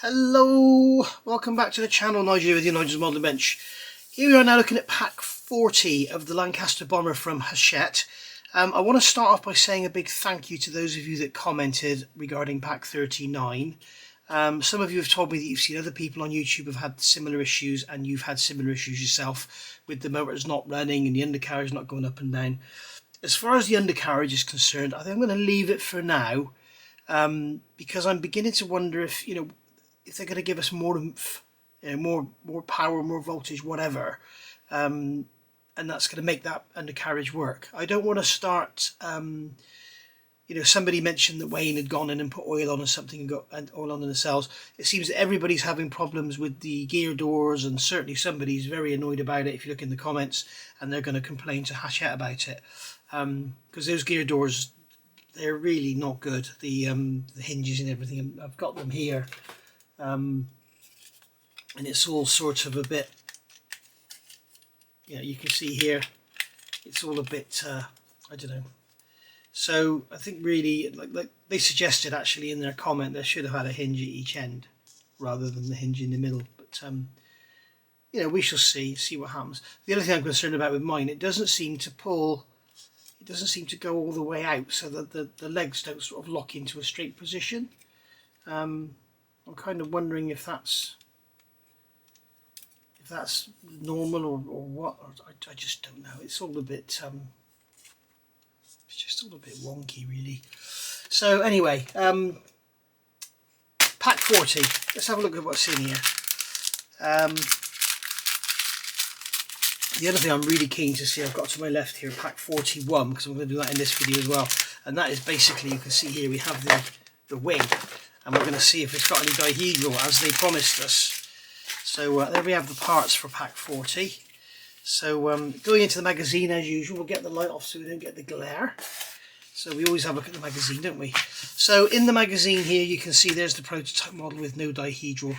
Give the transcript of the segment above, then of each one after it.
Hello, welcome back to the channel. Nigel with you, Nigel's Modelling Bench. Here we are now looking at pack 40 of the Lancaster bomber from Hachette. I want to start off by saying a big thank you to those of you that commented regarding pack 39. Some of you have told me that you've seen other people on YouTube have had similar issues, and you've had similar issues yourself with the motors not running and the undercarriage not going up and down. As far as the undercarriage is concerned, I think I'm going to leave it for now, because I'm beginning to wonder if they're going to give us more oomph, more power, more voltage, whatever, and that's going to make that undercarriage work. I don't want to start. Somebody mentioned that Wayne had gone in and put oil on or something and got oil on the nacelles. It seems that everybody's having problems with the gear doors, and certainly somebody's very annoyed about it if you look in the comments, and they're going to complain to Hachette about it, because those gear doors, they're really not good. The hinges and everything, I've got them here, and it's all sort of a bit, you can see here, it's all a bit, I don't know. So I think really, like they suggested actually in their comment, they should have had a hinge at each end rather than the hinge in the middle. But we shall see what happens. The other thing I'm concerned about with mine, it doesn't seem to pull. It doesn't seem to go all the way out, so that the legs don't sort of lock into a straight position. I'm kind of wondering if that's normal or what. I just don't know. It's all a bit. It's just all a bit wonky, really. So anyway, pack 40. Let's have a look at what's in here. The other thing I'm really keen to see, I've got to my left here, pack 41, because I'm going to do that in this video as well. And that is basically, you can see here, we have the wing, and we're going to see if it's got any dihedral, as they promised us. So there we have the parts for pack 40. So going into the magazine as usual, we'll get the light off so we don't get the glare. So we always have a look at the magazine, don't we? So in the magazine here, you can see there's the prototype model with no dihedral.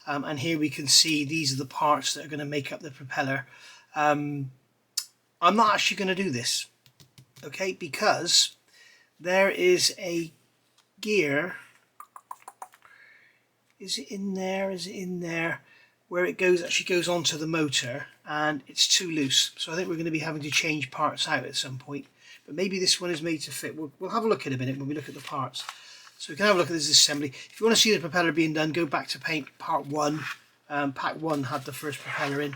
And here we can see these are the parts that are going to make up the propeller. I'm not actually going to do this, okay, because there is a gear. Is it in there? Is it in there? Where it actually goes onto the motor, and it's too loose. So I think we're going to be having to change parts out at some point. But maybe this one is made to fit. We'll have a look in a minute when we look at the parts. So we can have a look at this assembly. If you want to see the propeller being done, go back to paint part 1. Pack 1 had the first propeller in.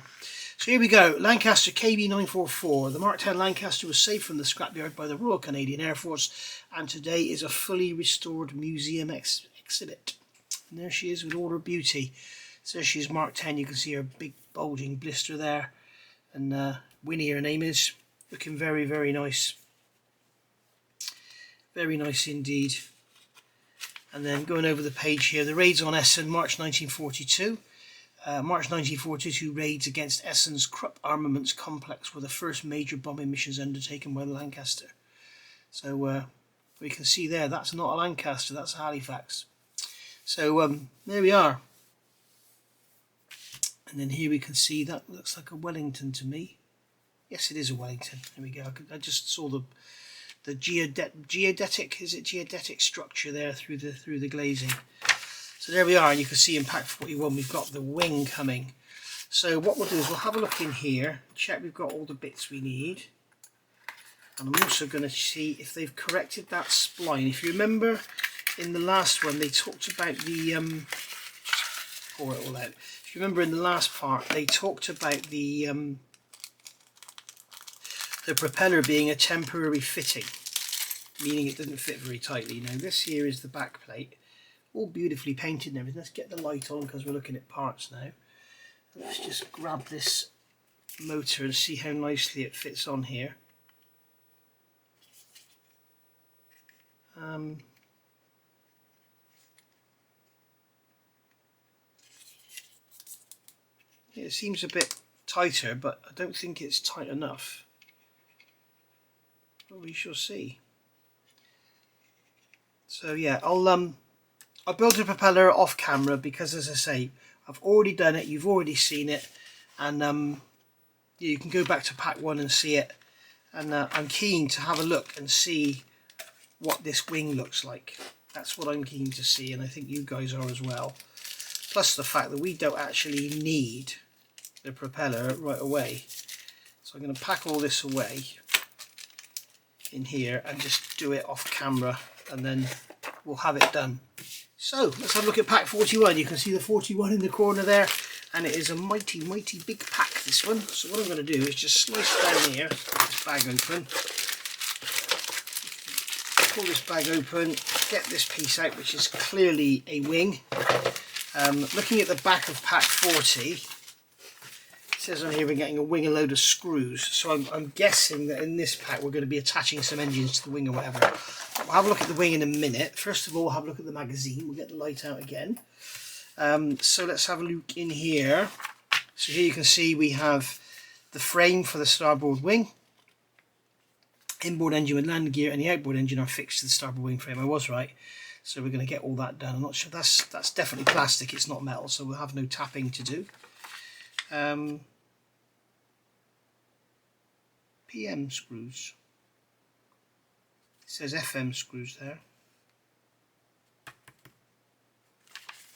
So here we go, Lancaster KB944. The Mark 10 Lancaster was saved from the scrapyard by the Royal Canadian Air Force, and today is a fully restored museum exhibit. And there she is with all her beauty. So she's Mark 10, you can see her big bulging blister there. And Winnie, her name is, looking very, very nice. Very nice indeed. And then going over the page here, the raids on Essen, March 1942. March 1942 raids against Essen's Krupp armaments complex were the first major bombing missions undertaken by the Lancaster. So we can see there, that's not a Lancaster, that's a Halifax. So there we are. And then here we can see that looks like a Wellington to me. Yes, it is a Wellington. There we go. I just saw the geodetic structure there through the glazing. So there we are, and you can see in pack 41 we've got the wing coming. So what we'll do is we'll have a look in here, check we've got all the bits we need. And I'm also going to see if they've corrected that spline. If you remember in the last one they talked about the pour it all out. If you remember in the last part they talked about the propeller being a temporary fitting, meaning it doesn't fit very tightly. Now this here is the back plate, all beautifully painted and everything. Let's get the light on because we're looking at parts now. Let's just grab this motor and see how nicely it fits on here. It seems a bit tighter, but I don't think it's tight enough. But we shall see. So yeah, I'll build the propeller off camera because, as I say, I've already done it, you've already seen it, and you can go back to pack 1 and see it. And I'm keen to have a look and see what this wing looks like. That's what I'm keen to see, and I think you guys are as well. plus the fact that we don't actually need the propeller right away. So I'm going to pack all this away in here and just do it off camera, and then we'll have it done. So let's have a look at pack 41. You can see the 41 in the corner there, and it is a mighty big pack, this one. So what I'm going to do is just slice down here, this bag open, pull this bag open, get this piece out, which is clearly a wing. Looking at the back of pack 40, it says on here we're getting a wing and a load of screws, so I'm guessing that in this pack we're going to be attaching some engines to the wing or whatever. We'll have a look at the wing in a minute. First of all, we'll have a look at the magazine. We'll get the light out again. So let's have a look in here. So here you can see we have the frame for the starboard wing. Inboard engine with landing gear and the outboard engine are fixed to the starboard wing frame. I was right. So we're going to get all that done. I'm not sure, that's definitely plastic, it's not metal, so we'll have no tapping to do. PM screws. It says FM screws there.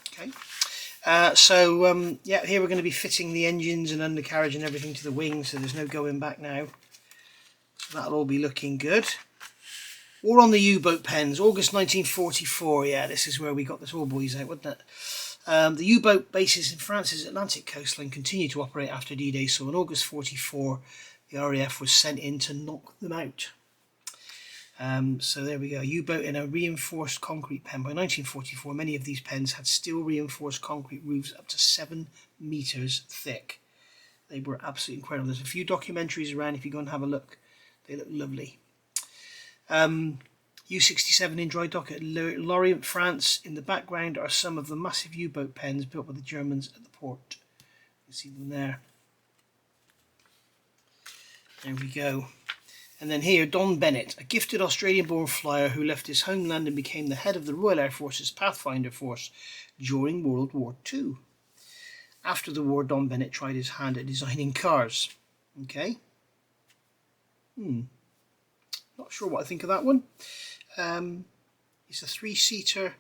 Okay. Yeah, here we're going to be fitting the engines and undercarriage and everything to the wing, so there's no going back now. So that'll all be looking good. All on the U-boat pens, August 1944. Yeah, this is where we got this all boys out, wasn't it? The U-boat bases in France's Atlantic coastline continued to operate after D-Day, so in August 44, the RAF was sent in to knock them out. So there we go, U-boat in a reinforced concrete pen. By 1944, many of these pens had steel reinforced concrete roofs up to 7 meters thick. They were absolutely incredible. There's a few documentaries around if you go and have a look. They look lovely. U-67 in dry dock at Lorient, France. In the background are some of the massive U-boat pens built by the Germans at the port. You can see them there. There we go. And then here, Don Bennett, a gifted Australian-born flyer who left his homeland and became the head of the Royal Air Force's Pathfinder Force during World War II. After the war, Don Bennett tried his hand at designing cars. Okay. Not sure what I think of that one. It's a 3-seater.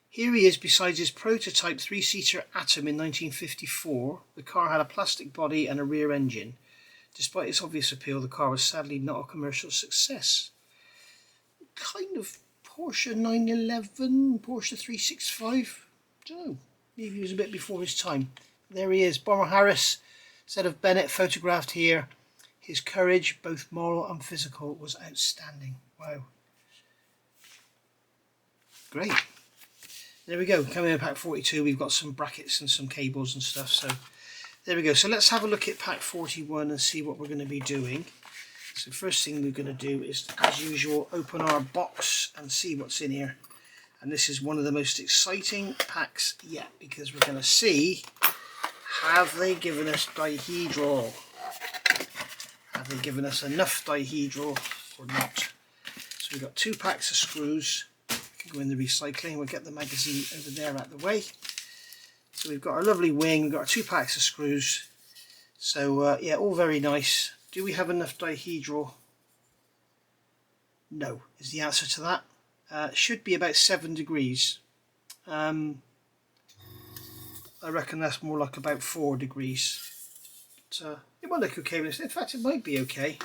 Here he is beside his prototype 3-seater Atom in 1954. The car had a plastic body and a rear engine. Despite its obvious appeal, the car was sadly not a commercial success. Kind of Porsche 911, Porsche 365. Don't know. Maybe he was a bit before his time. There he is, Bomber Harris, instead of Bennett, photographed here. His courage, both moral and physical, was outstanding. Wow. Great. There we go. Coming in pack 42, we've got some brackets and some cables and stuff. So there we go. So let's have a look at pack 41 and see what we're going to be doing. So first thing we're going to do is, as usual, open our box and see what's in here. And this is one of the most exciting packs yet, because we're going to see, have they given us dihedral? Have they given us enough dihedral or not? So we've got 2 packs of screws. Can go in the recycling. We'll get the magazine over there out the way. So we've got our lovely wing. We've got our 2 packs of screws. So yeah, all very nice. Do we have enough dihedral? No, is the answer to that. Should be about 7 degrees. I reckon that's more like about 4 degrees. But, it might look okay. In fact, it might be okay.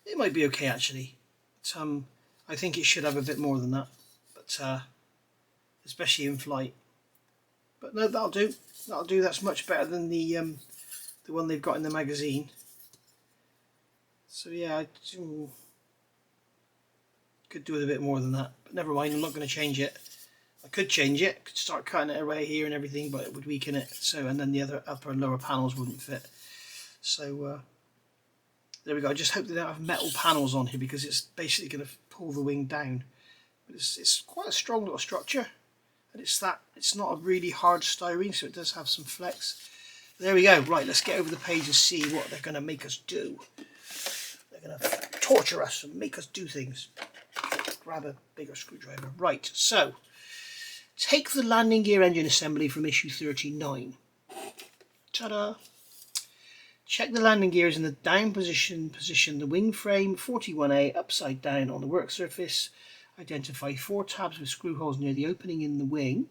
It might be okay actually. But, I think it should have a bit more than that. But especially in flight. But no, that'll do. That'll do. That's much better than the one they've got in the magazine. So yeah, could do with a bit more than that. But never mind. I'm not going to change it. I could change it, could start cutting it away here and everything, but it would weaken it. So, and then the other upper and lower panels wouldn't fit. So there we go. I just hope they don't have metal panels on here, because it's basically going to pull the wing down. But it's quite a strong little structure, and it's not a really hard styrene, so it does have some flex. There we go. Right, let's get over the page and see what they're going to make us do. They're going to torture us and make us do things. Grab a bigger screwdriver. Right, so take the landing gear engine assembly from issue 39. Ta-da! Check the landing gears in the down position. Position the wing frame 41A upside down on the work surface. Identify 4 tabs with screw holes near the opening in the wing.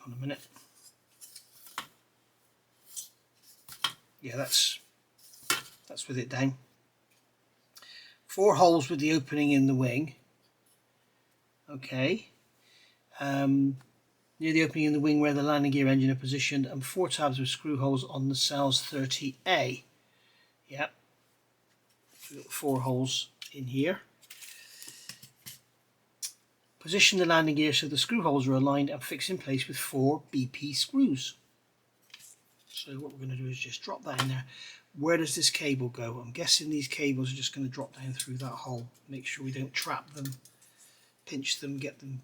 on a minute. Yeah, that's with it down. 4 holes with the opening in the wing. Okay. Near the opening in the wing where the landing gear engine are positioned, and 4 tabs with screw holes on the cells 30A. Yep. So we've got 4 holes in here. Position the landing gear so the screw holes are aligned and fixed in place with 4 B.P. screws. So what we're going to do is just drop that in there. Where does this cable go? I'm guessing these cables are just going to drop down through that hole. Make sure we don't trap them, pinch them, get them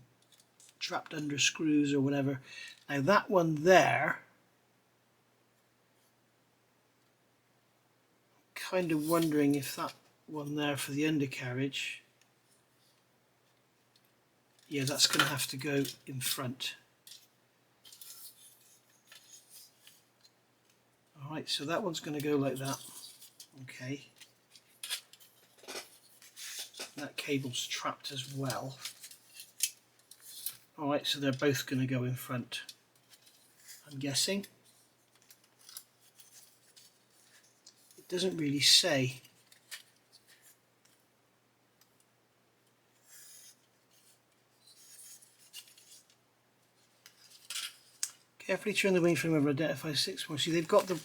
trapped under screws or whatever. Now that one there, kind of wondering if that one there for the undercarriage, yeah, that's going to have to go in front. Alright, so that one's going to go like that. Okay. That cable's trapped as well. Alright, so they're both going to go in front, I'm guessing. It doesn't really say. Carefully turn the wing frame over, identify 6 more. See, they've got the,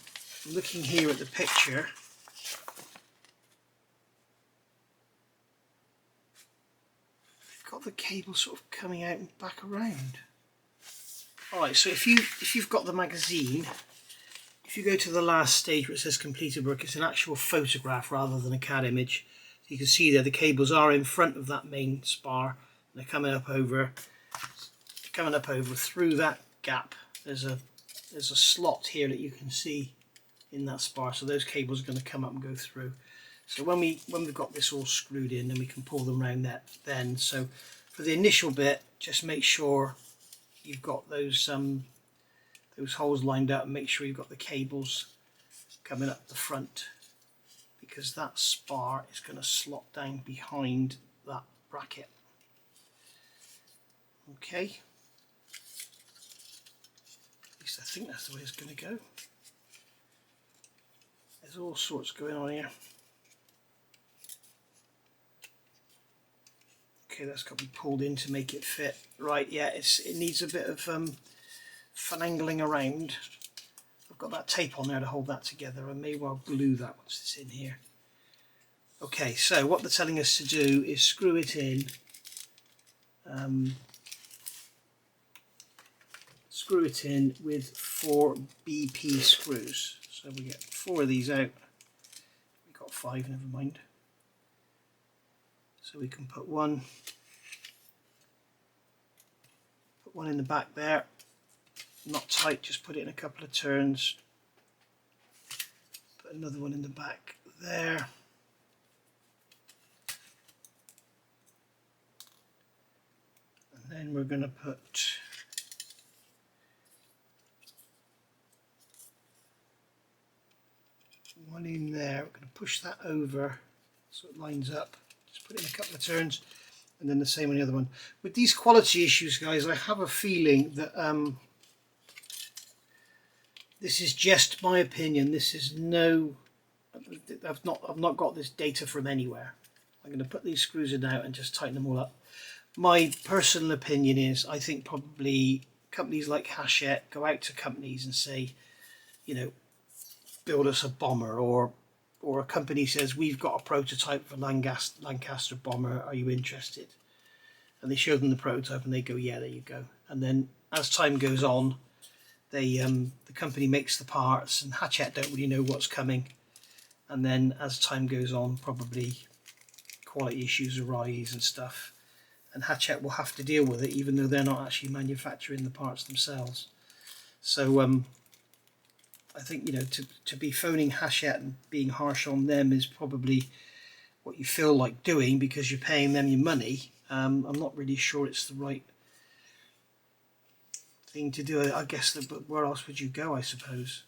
looking here at the picture, they've got the cable sort of coming out and back around. Alright, so if you've got the magazine, if you go to the last stage where it says completed work, it's an actual photograph rather than a CAD image. So you can see there the cables are in front of that main spar, and they're coming up over through that gap. There's a slot here that you can see in that spar, so those cables are going to come up and go through. So when we've got this all screwed in, then we can pull them around that then. So for the initial bit, just make sure you've got those holes lined up, and make sure you've got the cables coming up the front, because that spar is going to slot down behind that bracket. Okay. I think that's the way it's going to go. There's all sorts going on here. Okay, that's got to be pulled in to make it fit. Right, yeah, it needs a bit of finagling around. I've got that tape on there to hold that together. I may well glue that once it's in here. Okay, so what they're telling us to do is screw it in. Screw it in with 4 B.P. screws. So we get 4 of these out. We've got 5, never mind. So we can put one in the back there. Not tight, just put it in a couple of turns. Put another one in the back there. And then we're going to put one in there. We're going to push that over so it lines up. Just put it in a couple of turns, and then the same on the other one. With these quality issues, guys, I have a feeling that this is just my opinion. This is no, I've not got this data from anywhere. I'm going to put these screws in now and just tighten them all up. My personal opinion is, I think probably companies like Hachette go out to companies and say, you know, build us a bomber, or a company says, we've got a prototype for Lancaster bomber, are you interested? And they show them the prototype and they go, yeah, there you go. And then as time goes on, they the company makes the parts, and Hachette don't really know what's coming. And then as time goes on, probably quality issues arise and stuff, and Hachette will have to deal with it, even though they're not actually manufacturing the parts themselves. So I think, you know, to be phoning Hachette and being harsh on them is probably what you feel like doing, because you're paying them your money. I'm not really sure it's the right thing to do. I guess but where else would you go, I suppose?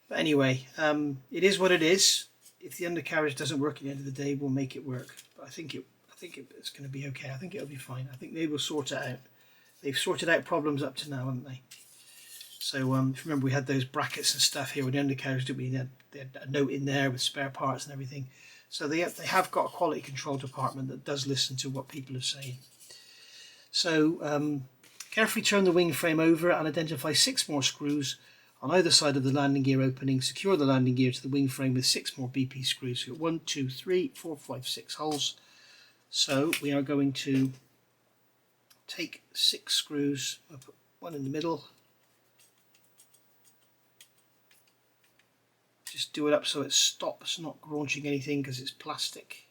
But anyway, it is what it is. If the undercarriage doesn't work at the end of the day, we'll make it work. But I think it's going to be okay. I think it'll be fine. I think they will sort it out. They've sorted out problems up to now, haven't they? So if you remember, we had those brackets and stuff here with the undercarriage, didn't we? They had a note in there with spare parts and everything. So they have got a quality control department that does listen to what people are saying. So carefully turn the wing frame over and identify 6 more screws on either side of the landing gear opening. Secure the landing gear to the wing frame with 6 more BP screws. So 1, 2, 3, 4, 5, 6 holes. So we are going to take 6 screws, I'll put one in the middle. Just do it up so it stops not graunching anything because it's plastic.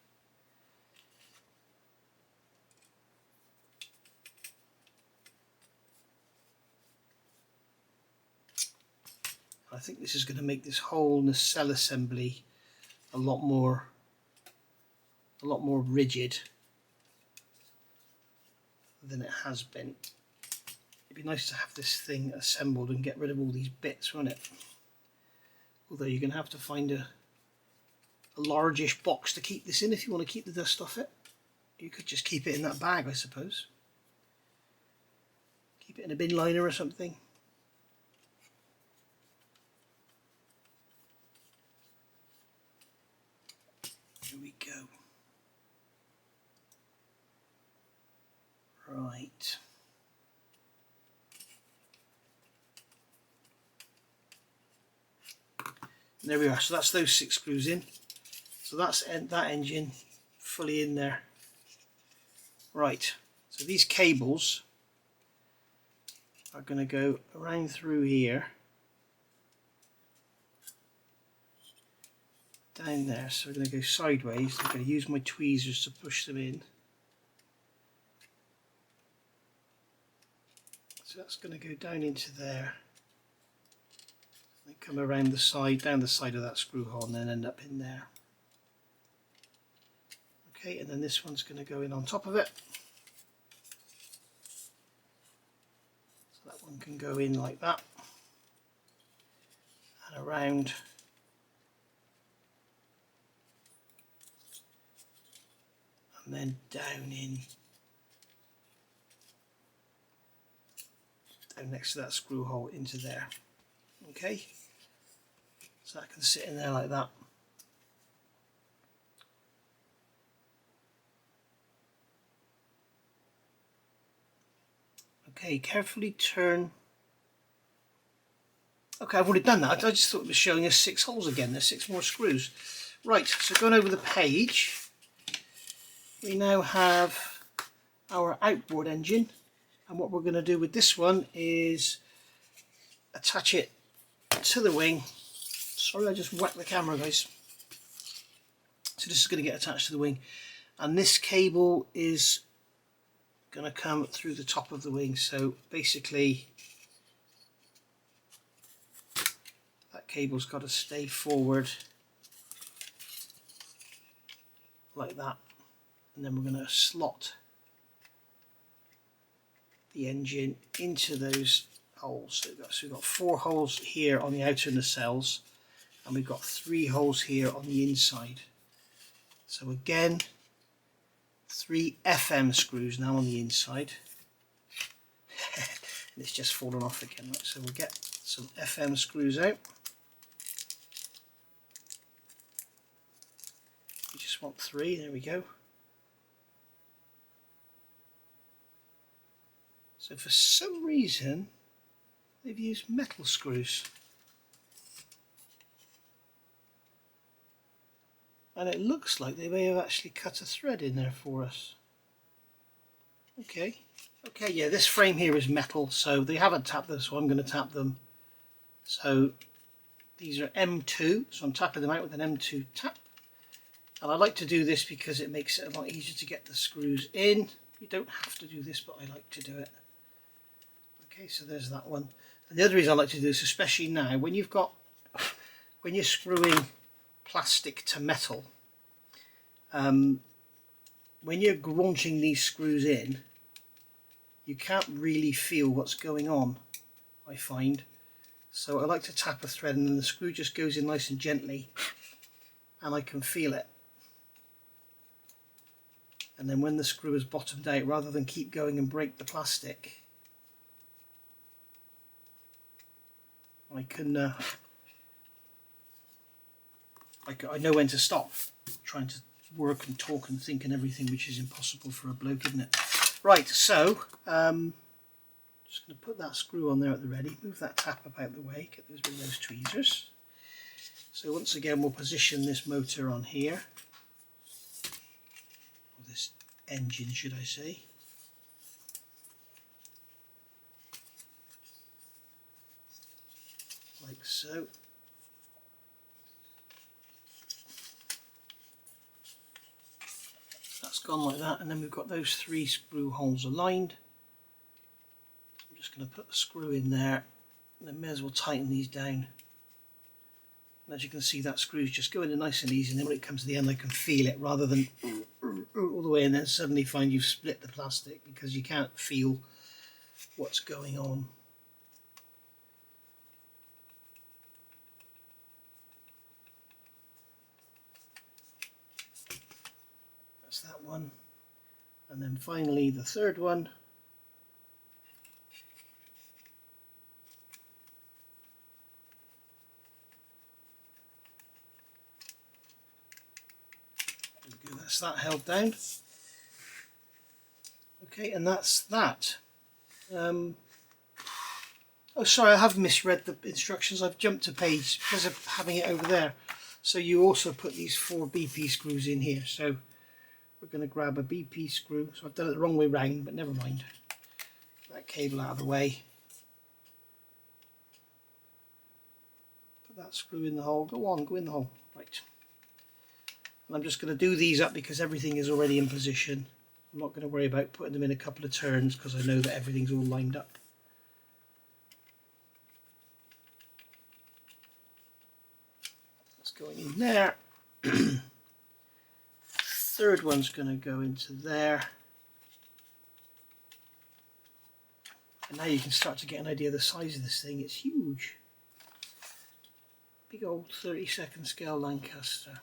I think this is going to make this whole nacelle assembly a lot more rigid than it has been. It'd be nice to have this thing assembled and get rid of all these bits, wouldn't it? Although you're going to have to find a largish box to keep this in if you want to keep the dust off it. You could just keep it in that bag, I suppose. Keep it in a bin liner or something. Here we go. Right. And there we are. So that's those 6 screws in. So that's that engine fully in there. Right. So these cables are going to go around through here, down there. So we're going to go sideways. I'm going to use my tweezers to push them in. So that's going to go down into there. They come around the side, down the side of that screw hole, and then end up in there. Okay, and then this one's going to go in on top of it. So that one can go in like that. And around. And then down in. Down next to that screw hole into there. Okay, so that can sit in there like that. Okay, carefully turn. Okay, I've already done that. I just thought it was showing us 6 holes again. There's 6 more screws. Right, so going over the page, we now have our outboard engine. And what we're going to do with this one is attach it to the wing. Sorry, I just whacked the camera, guys. So this is going to get attached to the wing, and this cable is going to come through the top of the wing. So basically that cable's got to stay forward like that, and then we're going to slot the engine into those holes. So we've got 4 holes here on the outer nacelles, and we've got 3 holes here on the inside. So again, 3 FM screws now on the inside. And it's just fallen off again. Right, so we'll get some FM screws out. We just want 3, there we go. So for some reason they've used metal screws, and it looks like they may have actually cut a thread in there for us. Okay, yeah, this frame here is metal, so they haven't tapped them, so I'm going to tap them. So these are M2, so I'm tapping them out with an M2 tap, and I like to do this because it makes it a lot easier to get the screws in. You don't have to do this, but I like to do it. Okay, so there's that one. And the other reason I like to do this, especially now, when you're screwing plastic to metal, when you're graunching these screws in, you can't really feel what's going on, I find. So I like to tap a thread, and then the screw just goes in nice and gently, and I can feel it. And then when the screw is bottomed out, rather than keep going and break the plastic, I can I know when to stop trying to work and talk and think and everything, which is impossible for a bloke, isn't it? Right, so just going to put that screw on there at the ready, move that tap up out the way, get rid of those tweezers. So once again we'll position this motor on here, or this engine should I say. Like so. That's gone like that, and then we've got those 3 screw holes aligned. I'm just going to put the screw in there, and then may as well tighten these down. And as you can see, that screw's just going in nice and easy, and then when it comes to the end I can feel it rather than all the way and then suddenly find you've split the plastic because you can't feel what's going on. That's that one. And then finally the third one. That's that held down. Okay, and that's that. Oh, sorry, I have misread the instructions. I've jumped a page because of having it over there. So you also put these 4 BP screws in here. So we're going to grab a BP screw. So I've done it the wrong way round, but never mind. That cable out of the way. Put that screw in the hole. Go on, go in the hole. Right. And I'm just going to do these up because everything is already in position. I'm not going to worry about putting them in a couple of turns because I know that everything's all lined up. That's going in there. Third one's going to go into there. And now you can start to get an idea of the size of this thing. It's huge. Big old 32nd scale Lancaster.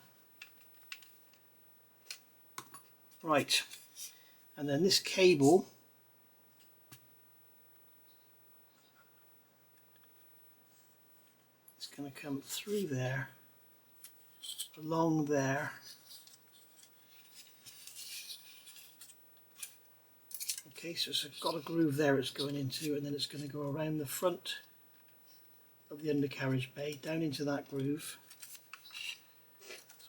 Right, and then this cable is going to come through there, along there, okay, so it's got a groove there it's going into, and then it's going to go around the front of the undercarriage bay, down into that groove.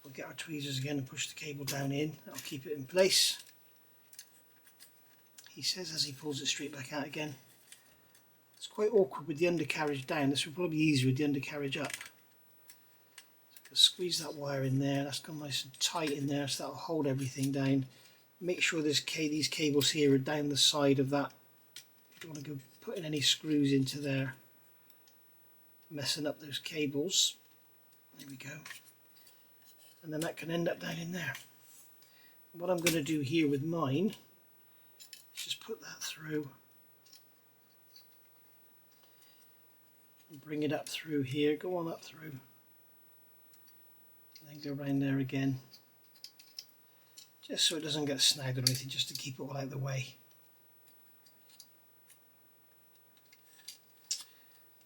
We'll get our tweezers again and push the cable down in. That'll keep it in place. He says as he pulls it straight back out again. It's quite awkward with the undercarriage down. This would probably be easier with the undercarriage up. So squeeze that wire in there. That's gone nice and tight in there, so that'll hold everything down. Make sure these cables here are down the side of that. You don't want to go putting any screws into there, messing up those cables. There we go. And then that can end up down in there. What I'm going to do here with mine is just put that through and bring it up through here, go on up through, and then go around there again, just so it doesn't get snagged or anything, just to keep it all out of the way.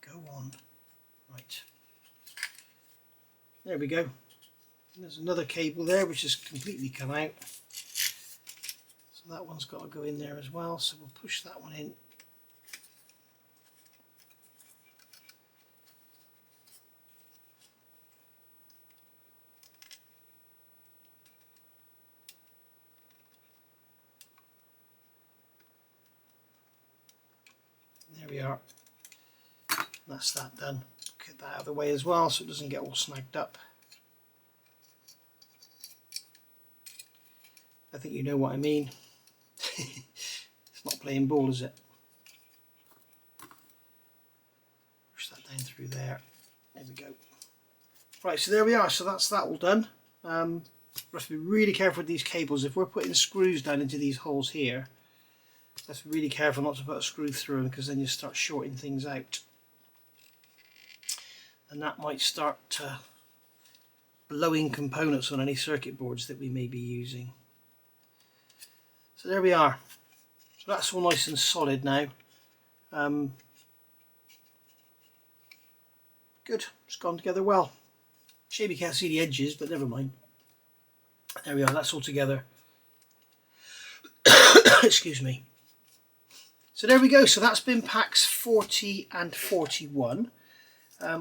Go on. Right. There we go. And there's another cable there which has completely come out, so that one's got to go in there as well, so we'll push that one in. There we are. That's that done. Get that out of the way as well so it doesn't get all snagged up. I think you know what I mean. It's not playing ball, is it? Push that down through there. There we go. Right, so there we are. So that's that all done. We have to be really careful with these cables. If we're putting screws down into these holes here, let's be really careful not to put a screw through them, because then you start shorting things out. And that might start blowing components on any circuit boards that we may be using. So there we are. So that's all nice and solid now. Good, it's gone together well. Shame you can't see the edges, but never mind. There we are, that's all together. Excuse me. So there we go, so that's been packs 40 and 41.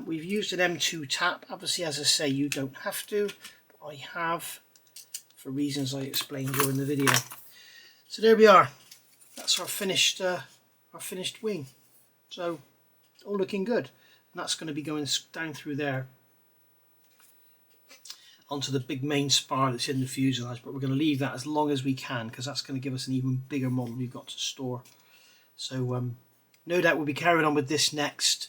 We've used an M2 tap. Obviously, as I say, you don't have to, but I have, for reasons I explained during the video. So there we are. That's our finished wing. So all looking good. And that's going to be going down through there onto the big main spar that's in the fuselage, but we're going to leave that as long as we can because that's going to give us an even bigger model we've got to store. So no doubt we'll be carrying on with this next.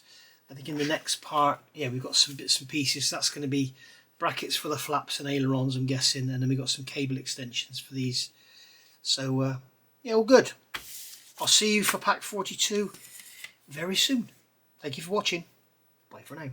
I think in the next part, yeah, we've got some bits and pieces. That's going to be brackets for the flaps and ailerons, I'm guessing, and then we've got some cable extensions for these. So yeah, all good. I'll see you for pack 42 very soon. Thank you for watching. Bye for now.